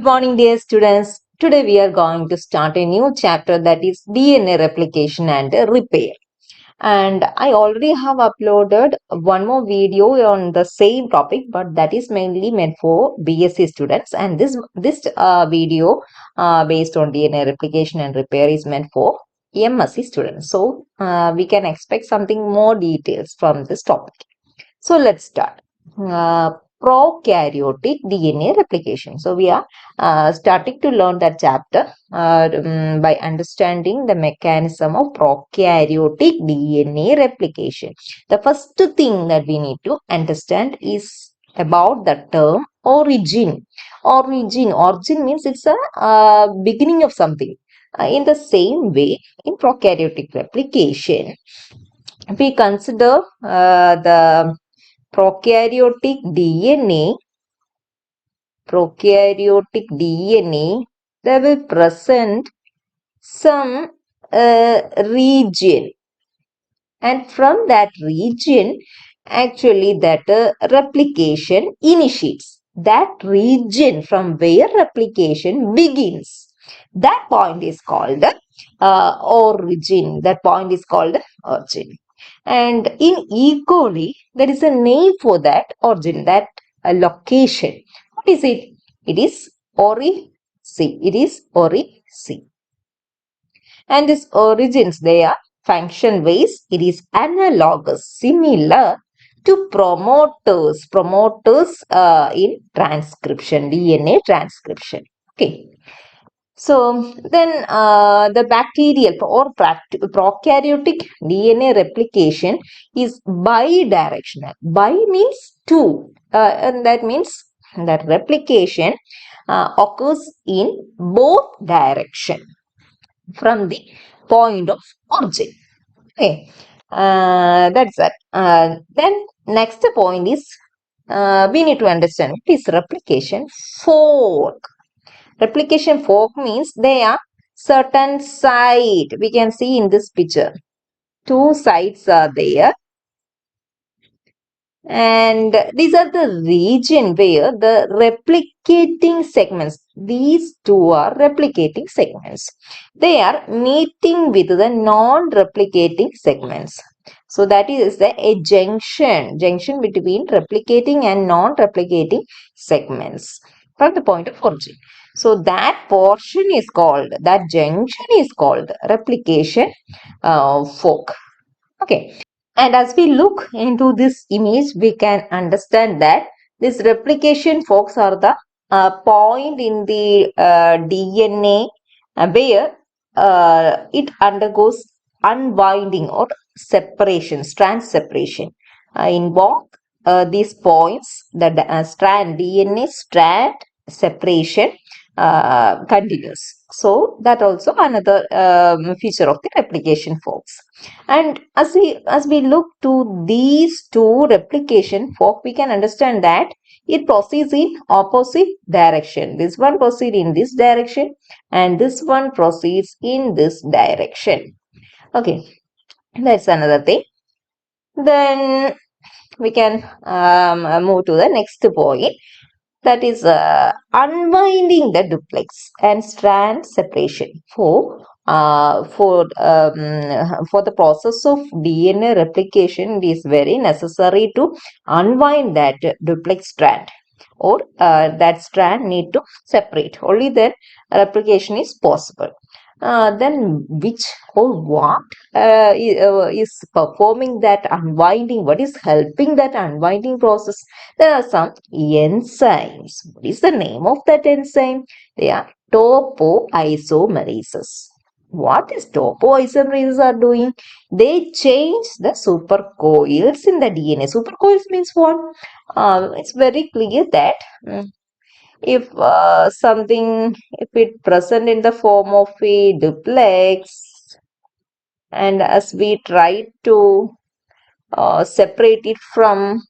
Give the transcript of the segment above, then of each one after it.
morning, dear students. Today we are going to start a new chapter, that is DNA replication and repair. And I already have uploaded one more video on the same topic, but that is mainly meant for BSc students. And this video based on DNA replication and repair is meant for MSc students. So we can expect something more details from this topic. So let's start. Prokaryotic DNA replication. So we are starting to learn that chapter by understanding the mechanism of prokaryotic DNA replication. The first thing that we need to understand is about the term origin. Origin means it's a beginning of something. In the same way, in prokaryotic replication, we consider the prokaryotic DNA, they will present some region, and from that region, actually that replication initiates. That region from where replication begins, that point is called origin. That point is called origin. And in E. coli, there is a name for that origin, that location. What is it? It is Ori-C. It is Ori-C. And these origins, they are function-wise, it is analogous, similar to promoters in transcription, DNA transcription. Okay. So then the bacterial or prokaryotic DNA replication is bidirectional. Bi means two, and that means that replication occurs in both direction from the point of origin. Okay, that's that. Then next point is we need to understand what is replication fork. Replication fork means they are certain side. We can see in this picture. Two sides are there. And these are the region where the replicating segments, these two are replicating segments. They are meeting with the non-replicating segments. So that is a junction between replicating and non-replicating segments from the point of origin. So that portion is called, that junction is called replication fork. Okay. And as we look into this image, we can understand that this replication forks are the point in the DNA where it undergoes unwinding or separation, strand separation. In both these points, the DNA strand separation continues. So that also another feature of the replication forks. And as we look to these two replication fork, we can understand that it proceeds in opposite direction. This one proceeds in this direction and this one proceeds in this direction. Okay, that's another thing. Then we can move to the next point, that is unwinding the duplex and strand separation. For the process of DNA replication, it is very necessary to unwind that duplex strand, or that strand need to separate. Only then replication is possible. Then which or what is performing that unwinding? What is helping that unwinding process? There are some enzymes. What is the name of that enzyme? They are topoisomerases. What is topoisomerases are doing? They change the supercoils in the DNA. Supercoils means what? It's very clear that if it present in the form of a duplex, and as we try to separate it from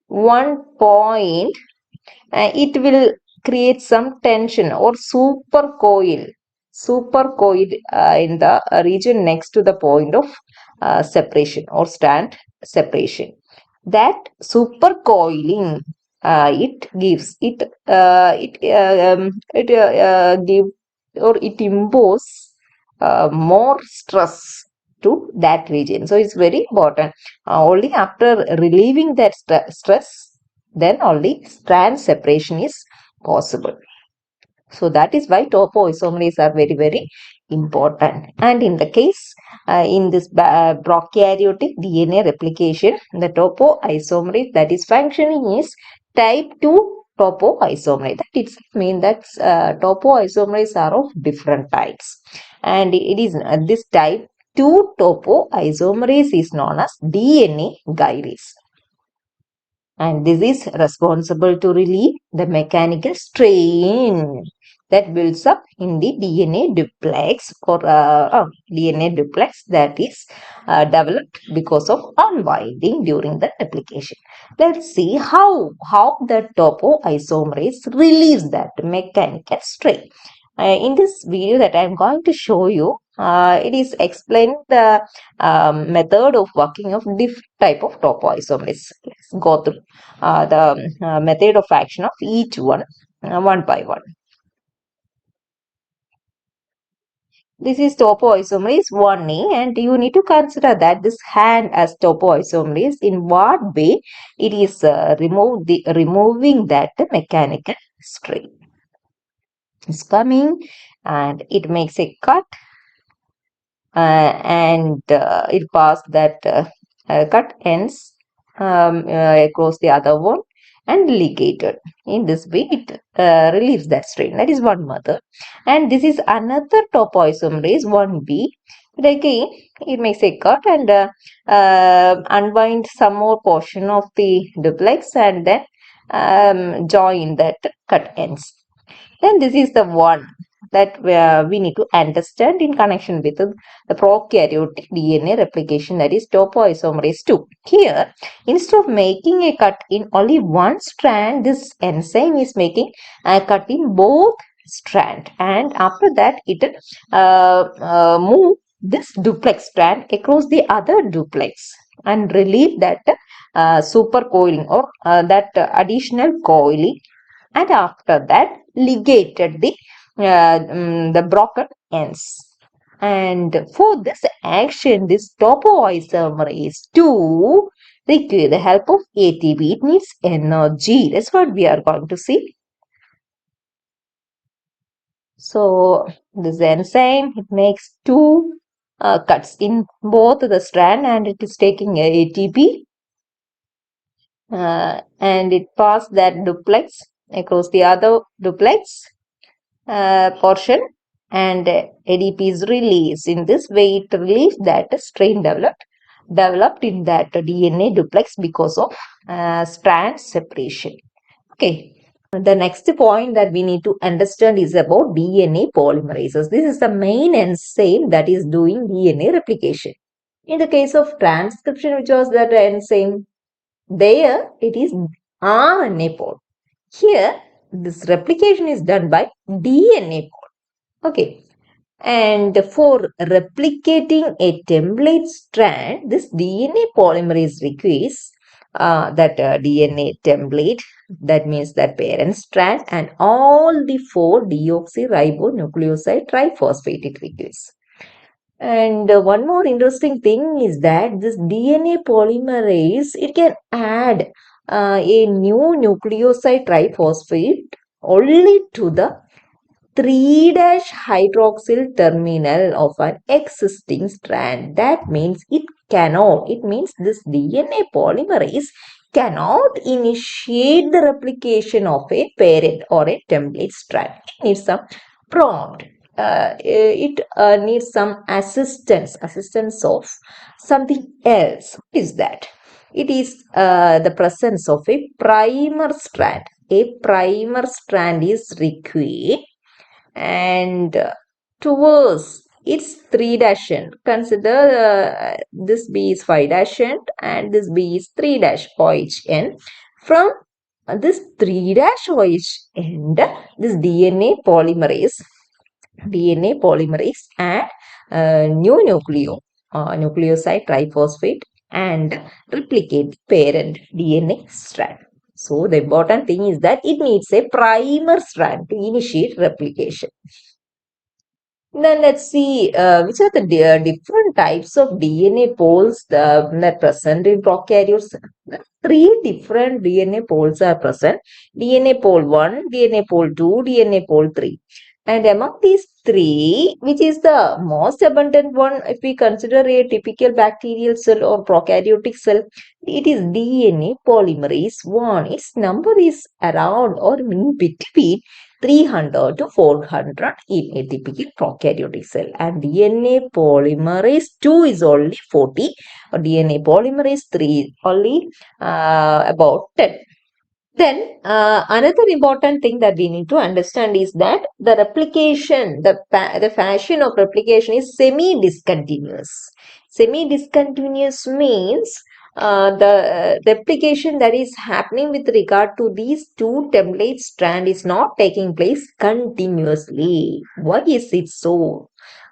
one point, it will create some tension or supercoil in the region next to the point of separation or strand separation. That supercoiling it gives give or it imposes more stress to that region. So it's very important. Only after relieving that stress, then only strand separation is possible. So that is why topoisomerase are very, very important. And in the case, in this prokaryotic DNA replication, the topoisomerase that is functioning is type 2 topoisomerase. That it means that topoisomerase are of different types. And it is this type 2 topoisomerase is known as DNA guidase, and this is responsible to relieve the mechanical strain that builds up in the DNA duplex or DNA duplex that is developed because of unwinding during the replication. Let's see how the topoisomerase relieves that mechanical strain. In this video that I am going to show you, it is explained the method of working of different type of topoisomerase. Let's go through the method of action of each one by one. This is topoisomerase 1A, and you need to consider that this hand as topoisomerase, in what way it is removing that mechanical strain. It's coming and it makes a cut, and it passed that cut ends across the other one and ligated. In this way, it relieves that strain. That is one method. And this is another topoisomerase 1B. But again, it makes a cut and unwind some more portion of the duplex and then join that cut ends. Then this is the one that we need to understand in connection with the prokaryotic DNA replication, that is topoisomerase 2. Here, instead of making a cut in only one strand, this enzyme is making a cut in both strands, and after that it move this duplex strand across the other duplex and relieve that super coiling or that additional coiling, and after that ligated the broken ends. And for this action, this topoisomerase 2 require the help of ATP. It needs energy. That's what we are going to see. So this enzyme, it makes two cuts in both the strand, and it is taking ATP, and it passes that duplex across the other duplex portion, and ADP is released. In this way, it relieves that strain developed in that DNA duplex because of strand separation. Okay. The next point that we need to understand is about DNA polymerases. This is the main enzyme that is doing DNA replication. In the case of transcription, which was that enzyme, there it is RNA pol. Here, this replication is done by DNA pol. Okay. And for replicating a template strand, this DNA polymerase requires that DNA template, that means that parent strand, and all the 4 deoxyribonucleoside triphosphate it requires. And one more interesting thing is that this DNA polymerase, it can add a new nucleoside triphosphate only to the 3-hydroxyl terminal of an existing strand. That means it means this DNA polymerase cannot initiate the replication of a parent or a template strand. It needs some prompt. It needs some assistance of something else. What is that? It is the presence of a primer strand. A primer strand is required, and towards its 3' end. Consider this B is 5' end and this B is 3' OH end. From this 3' OH end, this DNA polymerase and new nucleoside triphosphate and replicate parent DNA strand. So the important thing is that it needs a primer strand to initiate replication. Then let's see which are the different types of DNA poles that are present in prokaryotes. Three different DNA poles are present. DNA pole 1, DNA pole 2, DNA pole 3. And among these three, which is the most abundant one if we consider a typical bacterial cell or prokaryotic cell, it is DNA polymerase 1. Its number is around or in between 300 to 400 in a typical prokaryotic cell, and DNA polymerase 2 is only 40, or DNA polymerase 3 only about 10. Then another important thing that we need to understand is that the replication, the fashion of replication is semi-discontinuous. Semi-discontinuous means the replication that is happening with regard to these two template strand is not taking place continuously. Why is it so?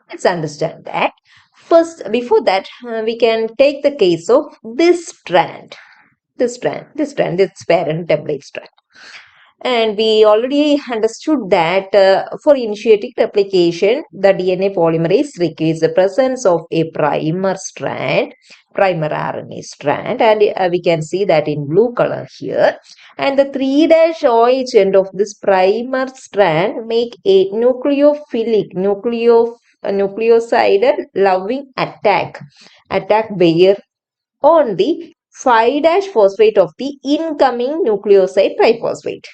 Let's understand that. First, before that, we can take the case of this strand. This parent template strand. And we already understood that for initiating replication, the DNA polymerase requires the presence of a primer strand, primer RNA strand, and we can see that in blue color here. And the 3-OH end of this primer strand make a nucleoside loving attack bear on the 5-phosphate of the incoming nucleoside triphosphate.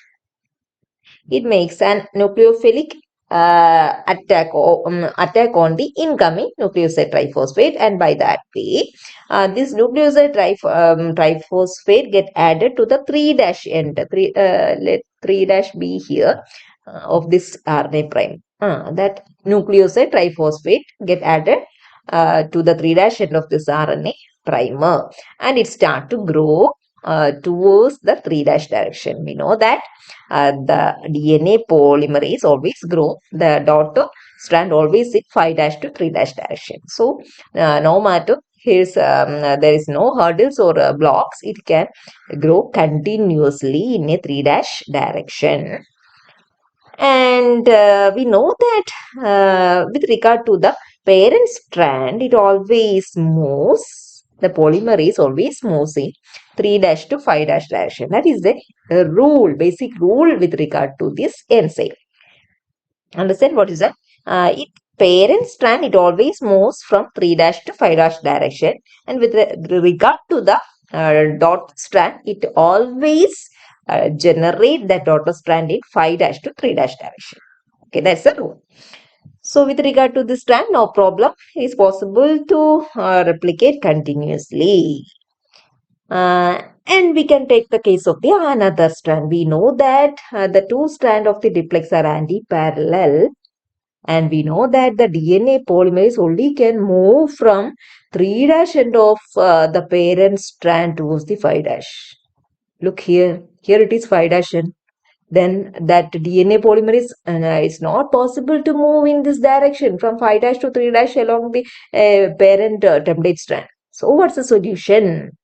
It makes an nucleophilic attack on the incoming nucleoside triphosphate, and by that way, this nucleoside triphosphate get added to the 3- end. Let 3- be here of this RNA prime. That nucleoside triphosphate get added to the 3- end of this RNA primer, and it start to grow towards the 3- direction. We know that the DNA polymerase always grow, the daughter strand always in 5- to 3- direction. So no matter there is no hurdles or blocks, it can grow continuously in a 3- direction. And we know that with regard to the parent strand, it always moves, the polymerase always moves in 3- to 5- direction. That is the rule, basic rule with regard to this enzyme. Understand what is that? Parent strand, it always moves from 3- to 5- direction. And with regard to the dot strand, it always generate that daughter strand in 5- to 3- direction. Okay, that's the rule. So with regard to this strand, no problem. It is possible to replicate continuously. And we can take the case of the another strand. We know that the two strands of the duplex are anti-parallel. And we know that the DNA polymerase only can move from 3- end of the parent strand towards the 5-. Look here. Here it is 5- end. Then that DNA polymerase it's not possible to move in this direction from 5- to 3- along the parent template strand. So what's the solution?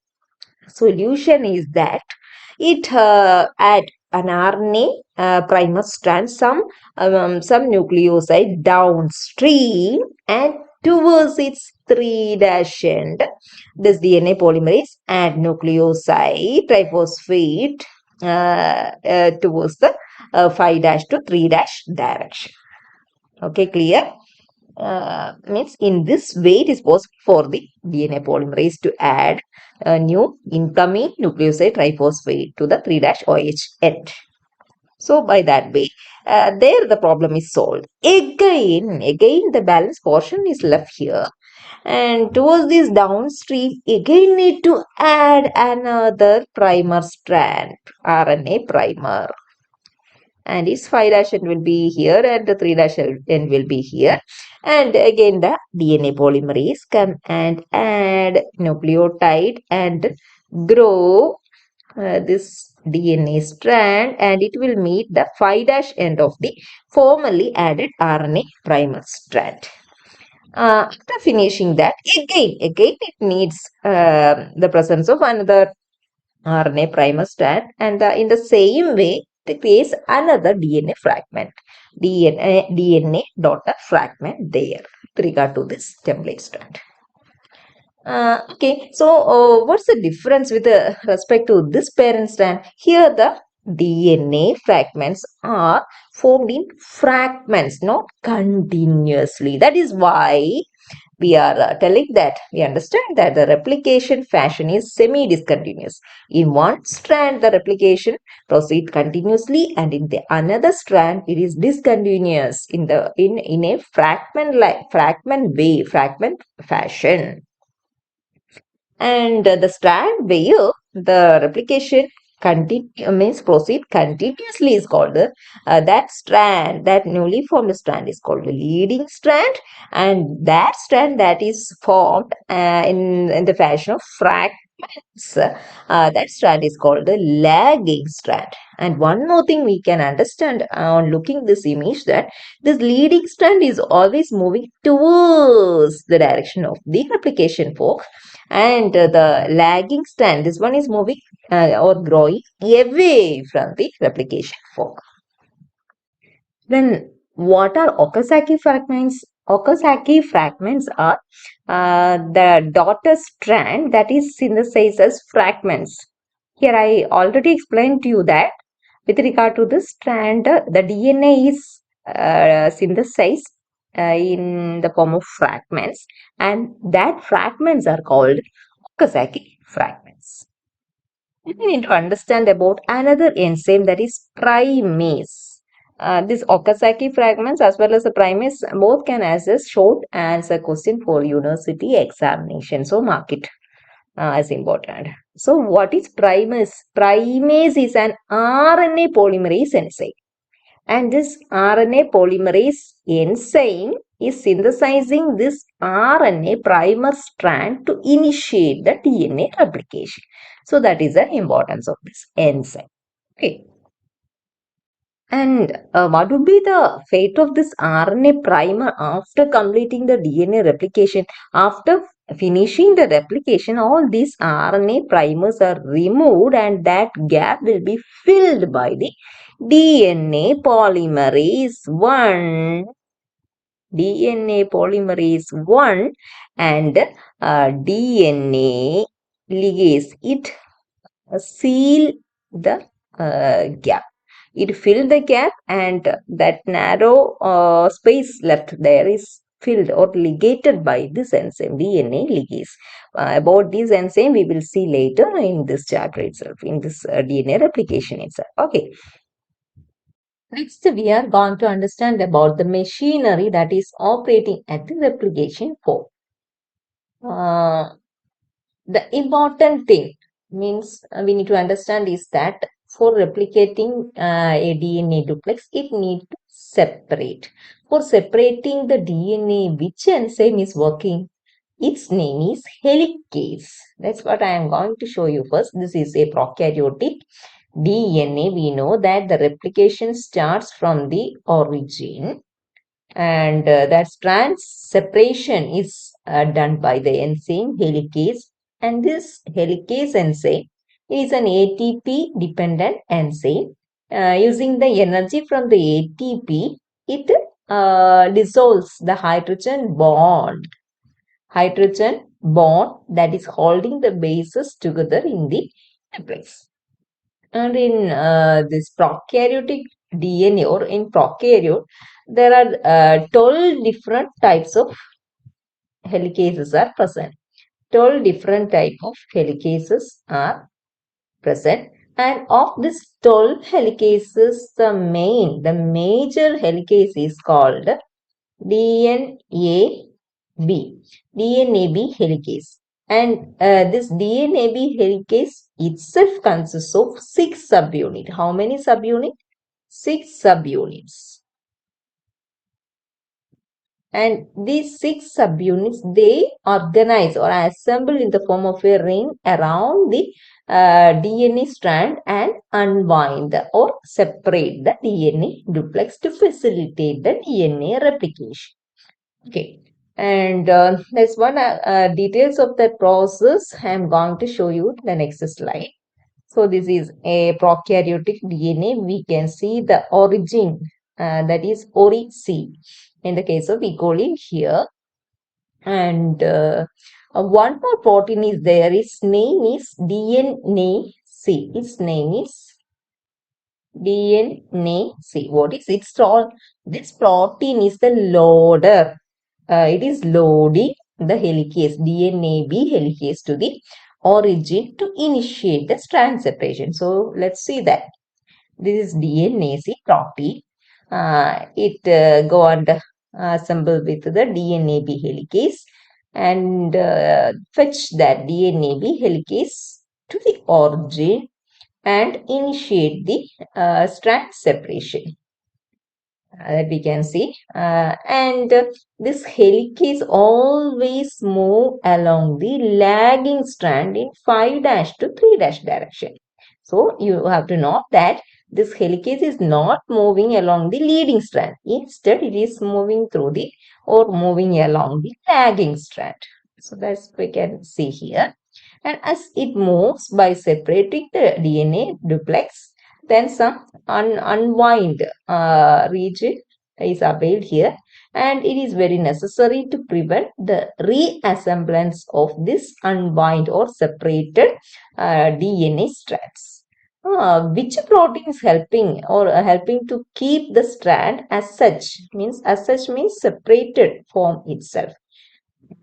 Solution is that it add an RNA primer strand, some nucleoside downstream and towards its 3- end. This DNA polymerase add nucleoside triphosphate towards the 5- to 3- direction. Okay, clear? Means in this way it is possible for the DNA polymerase to add a new incoming nucleoside triphosphate to the 3-OH end. So by that way, there the problem is solved. Again, the balance portion is left here. And towards this downstream, again need to add another primer strand, RNA primer. And its 5- end will be here and the 3- end will be here. And again the DNA polymerase come and add nucleotide and grow this DNA strand, and it will meet the 5- end of the formerly added RNA primer strand. After finishing that, again it needs the presence of another RNA primer strand, and in the same way, it creates another DNA fragment, DNA daughter fragment there with regard to this template strand. Okay, so what's the difference with respect to this parent strand? Here, the DNA fragments are formed in fragments, not continuously. That is why we are telling that we understand that the replication fashion is semi-discontinuous. In one strand, the replication proceeds continuously, and in the another strand, it is discontinuous in a fragment fashion. And the strand where the replication proceed continuously is called that newly formed strand is called the leading strand, and that strand that is formed in the fashion of fragments, that strand is called the lagging strand. And one more thing we can understand on looking this image, that this leading strand is always moving towards the direction of the replication fork, and the lagging strand, this one is moving or growing away from the replication fork. Then what are Okazaki fragments? Okazaki fragments are the daughter strand that is synthesized as fragments. Here I already explained to you that with regard to this strand, the DNA is synthesized in the form of fragments, and that fragments are called Okazaki fragments. We need to understand about another enzyme, that is primase. This Okazaki fragments as well as the primase both can answer short answer question for university examination. So mark it as important. So what is primase? Primase is an RNA polymerase enzyme. And this RNA polymerase enzyme is synthesizing this RNA primer strand to initiate the DNA replication. So that is the importance of this enzyme. Okay. And what would be the fate of this RNA primer after completing the DNA replication? After finishing the replication, all these RNA primers are removed, and that gap will be filled by the DNA polymerase 1. DNA polymerase 1 and DNA ligase. It seal the gap. It filled the gap, and that narrow space left there is filled or ligated by this enzyme, DNA ligase. About this enzyme, we will see later in this chapter itself, in this DNA replication itself. Okay. Next, we are going to understand about the machinery that is operating at the replication fork. The important thing means we need to understand is that for replicating a DNA duplex, it needs to separate. For separating the DNA, which enzyme is working? Its name is helicase. That's what I am going to show you first. This is a prokaryotic DNA. We know that the replication starts from the origin, and that strand separation is done by the enzyme helicase, and this helicase enzyme is an ATP dependent enzyme. Using the energy from the ATP, it dissolves the hydrogen bond that is holding the bases together in the duplex. And in this prokaryotic DNA, or in prokaryote, there are 12 different types of helicases are present. 12 different type of helicases are present. And of these 12 helicases, the major helicase is called DNAB helicase. And this DNAB helicase itself consists of 6 subunits. How many subunits? 6 subunits. And these 6 subunits, they organize or assemble in the form of a ring around the DNA strand and unwind or separate the DNA duplex to facilitate the DNA replication. Okay. And there's one details of that process I am going to show you in the next slide. So this is a prokaryotic DNA. We can see the origin, that is ORI-C in the case of E. coli here. And one more protein is there. Its name is DNA-C. Its name is DNA-C. What is its role? This protein is the loader. It is loading the helicase, DNA-B helicase to the origin to initiate the strand separation. So let's see that. This is DNA-C protein. It go and assemble with the DNA-B helicase and fetch that DNA-B helicase to the origin and initiate the strand separation. That we can see. And this helicase always move along the lagging strand in 5' to 3' direction. So you have to note that this helicase is not moving along the leading strand. Instead, it is moving through the or moving along the lagging strand. So that's we can see here. And as it moves by separating the DNA duplex, then some unwind region is availed here, and it is very necessary to prevent the reassemblance of this unwind or separated DNA strands. Which protein is helping or helping to keep the strand as such means separated form itself.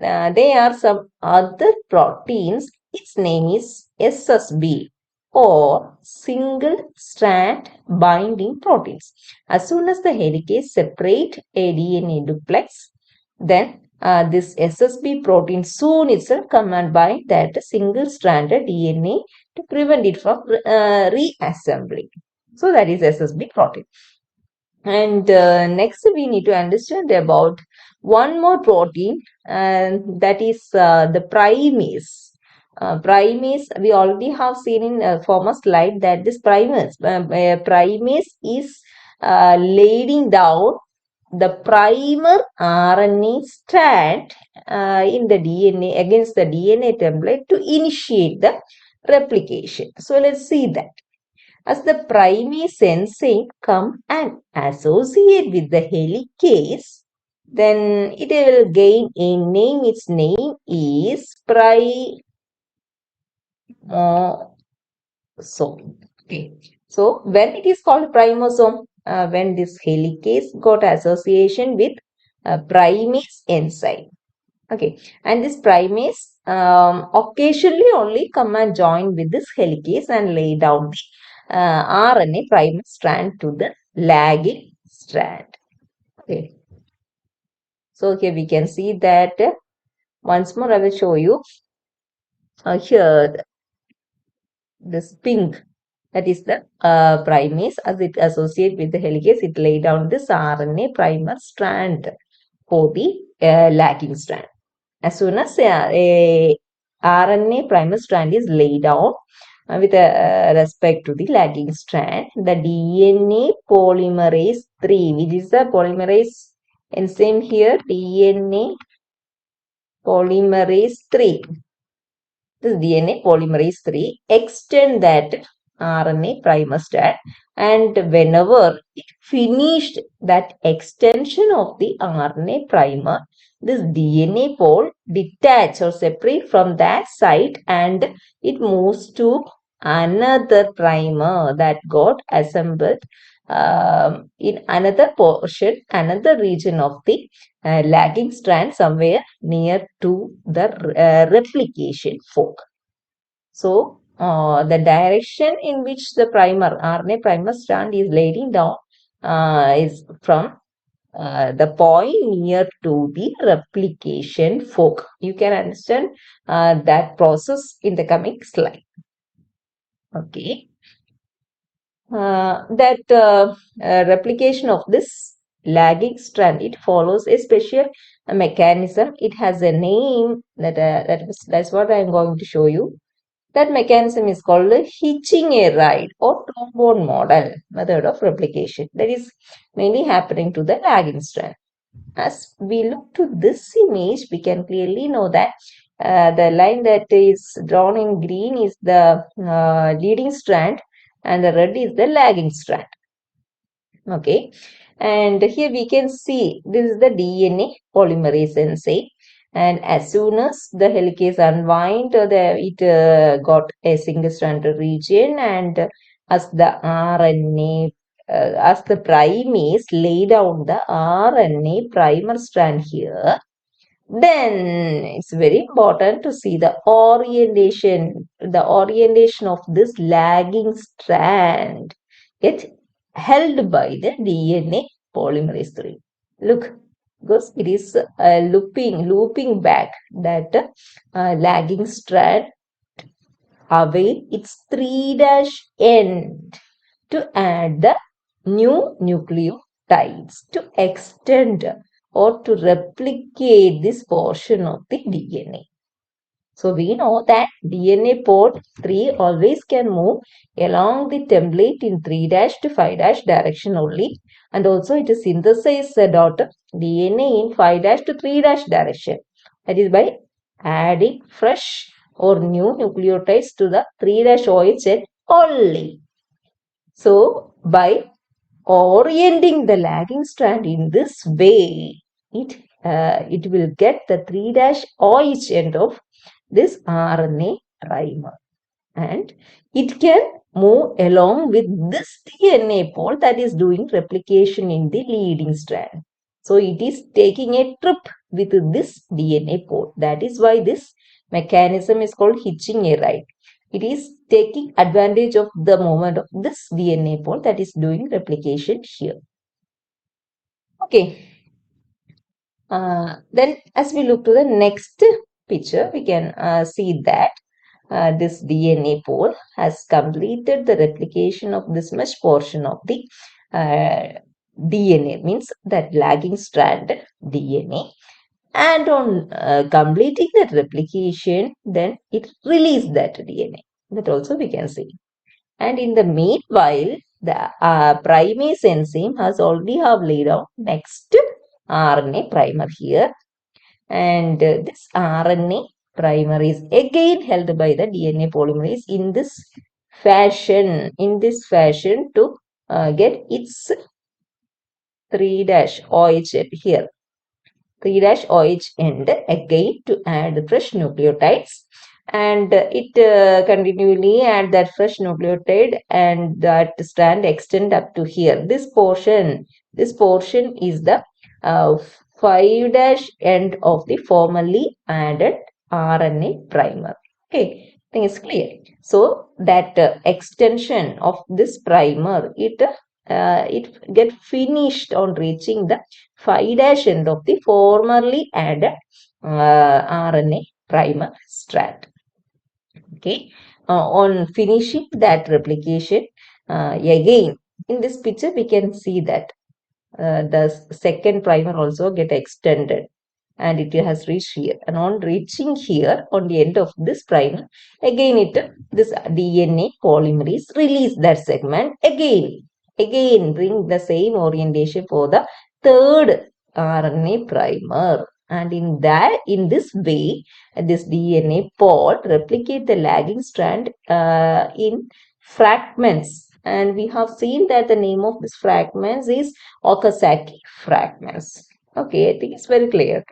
There are some other proteins. Its name is SSB or single strand binding proteins. As soon as the helicase separate a DNA duplex, then this SSB protein soon itself come and bind that single stranded DNA to prevent it from reassembling. So that is SSB protein. And next we need to understand about one more protein, and that is the primase. Primase, we already have seen in a former slide that this primase is laying down the primer RNA strand in the DNA against the DNA template to initiate the replication. So let's see that. As the primase enzyme come and associate with the helicase, then it will gain a name. Its name is primosome. Okay. So when it is called primosome, when this helicase got association with primase enzyme. Okay, and this primase occasionally only come and join with this helicase and lay down the RNA primer strand to the lagging strand. Okay, so here we can see that once more I will show you here this pink, that is the primase. As it associate with the helicase, it lay down this RNA primer strand for the lagging strand. As soon as a RNA primer strand is laid down with respect to the lagging strand, the DNA polymerase 3, which is the polymerase enzyme here, DNA polymerase 3. This DNA polymerase 3 extend that RNA primer strand, and whenever it finished that extension of the RNA primer, this DNA pole detach or separate from that site and it moves to another primer that got assembled in another portion, another region of the lagging strand somewhere near to the replication fork. So, the direction in which the RNA primer strand is laying down is from the point near to the replication fork. You can understand that process in the coming slide. Okay. That replication of this lagging strand, it follows a special mechanism. It has a name that's what I'm going to show you. That mechanism is called the hitching a ride or trombone model method of replication. That is mainly happening to the lagging strand. As we look to this image, we can clearly know that The line that is drawn in green is the leading strand and the red is the lagging strand. Okay, and here we can see this is the DNA polymerase enzyme, and as soon as the helicase unwind, it got a single stranded region, and as the RNA, as the primase lay down the RNA primer strand here, then it's very important to see the orientation of this lagging strand get held by the DNA polymerase 3. Look, because it is looping back that lagging strand away its 3' end to add the new nucleotides to extend or to replicate this portion of the DNA. So we know that DNA port 3 always can move along the template in 3' to 5' direction only, and also it synthesizes the DNA in 5' to 3' direction. That is by adding fresh or new nucleotides to the 3' OH end only. So by orienting the lagging strand in this way, it will get the 3' OH end of this RNA primer, and it can move along with this DNA pole that is doing replication in the leading strand. So it is taking a trip with this DNA pole. That is why this mechanism is called hitching a ride. It is taking advantage of the movement of this DNA pole that is doing replication here. Okay. Then as we look to the next picture, we can see that this DNA pole has completed the replication of this much portion of the DNA, means that lagging strand DNA. And on completing that replication, then it released that DNA. That also we can see. And in the meanwhile, the primase enzyme has already have laid out next RNA primer here. And this RNA primer is again held by the DNA polymerase in this fashion, to get its 3' OH here. 3' OH end again to add fresh nucleotides, and it continually add that fresh nucleotide, and that strand extend up to here. This portion is the 5' end of the formerly added RNA primer. Okay, I think it's clear. So that extension of this primer, it get finished on reaching the 5' end of the formerly added RNA primer strand. Okay, on finishing that replication, again in this picture we can see that the second primer also get extended, and it has reached here, and on reaching here on the end of this primer, again this DNA polymerase release that segment again bring the same orientation for the third RNA primer, and in this way this DNA pod replicate the lagging strand in fragments, and we have seen that the name of this fragments is Okazaki fragments. Okay, I think it's very clear.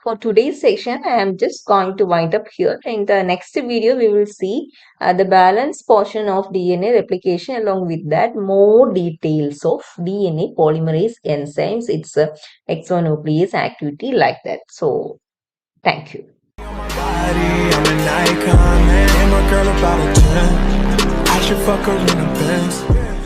For today's section, I am just going to wind up here. In the next video, we will see the balance portion of DNA replication. Along with that, more details of DNA polymerase enzymes, its exonuclease activity, like that. So, thank you. I'm an icon, man. I'm a girl about a 10. I should fuck her in the Benz.